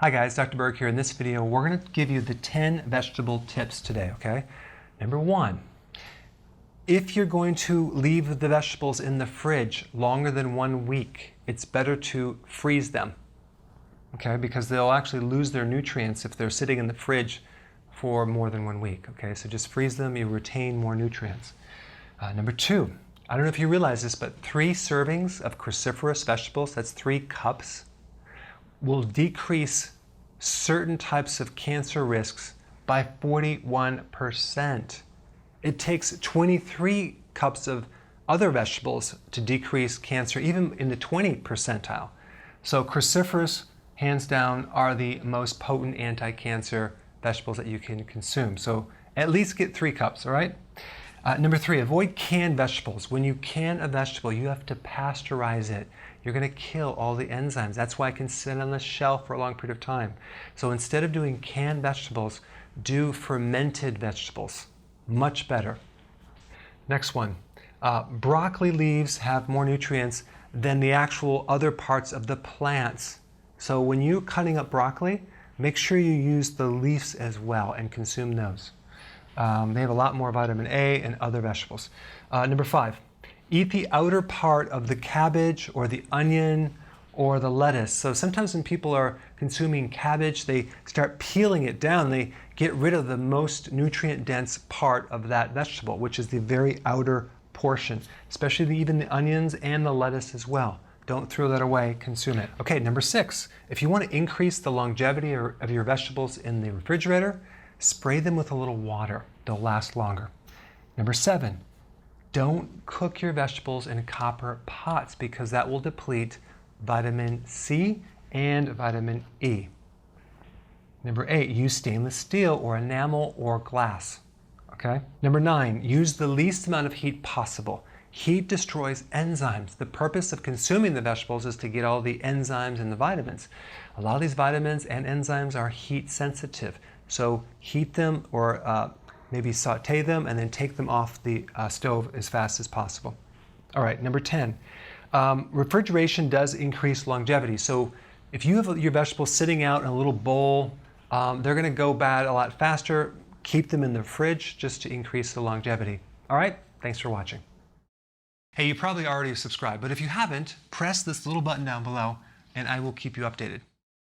Hi guys, Dr. Berg here. In this video, we're going to give you the 10 vegetable tips today, okay? Number one, if you're going to leave the vegetables in the fridge longer than 1 week, it's better to freeze them, okay? Because they'll actually lose their nutrients if they're sitting in the fridge for more than 1 week, okay? So just freeze them, you retain more nutrients. Number two, I don't know if you realize this, but 3 servings of cruciferous vegetables, that's 3 cups, will decrease certain types of cancer risks by 41%. It takes 23 cups of other vegetables to decrease cancer, even in the 20th percentile. So cruciferous, hands down, are the most potent anti-cancer vegetables that you can consume. So at least get 3 cups, all right? Number 3, avoid canned vegetables. When you can a vegetable, you have to pasteurize it. You're going to kill all the enzymes. That's why it can sit on the shelf for a long period of time. So instead of doing canned vegetables, do fermented vegetables. Much better. Next one, broccoli leaves have more nutrients than the actual other parts of the plants. So when you're cutting up broccoli, make sure you use the leaves as well and consume those. They have a lot more vitamin A and other vegetables. Number 5, eat the outer part of the cabbage or the onion or the lettuce. So sometimes when people are consuming cabbage, they start peeling it down. They get rid of the most nutrient-dense part of that vegetable, which is the very outer portion, especially even the onions and the lettuce as well. Don't throw that away, consume it. Okay, number 6, if you want to increase the longevity of your vegetables in the refrigerator, spray them with a little water. They'll last longer. Number 7, don't cook your vegetables in copper pots because that will deplete vitamin C and vitamin E. Number 8, use stainless steel or enamel or glass. Okay? Number 9, use the least amount of heat possible. Heat destroys enzymes. The purpose of consuming the vegetables is to get all the enzymes and the vitamins. A lot of these vitamins and enzymes are heat sensitive. So heat them or maybe saute them and then take them off the stove as fast as possible. All right, number 10, refrigeration does increase longevity. So if you have your vegetables sitting out in a little bowl, they're going to go bad a lot faster. Keep them in the fridge just to increase the longevity. All right, thanks for watching. Hey, you probably already subscribed, but if you haven't, press this little button down below and I will keep you updated.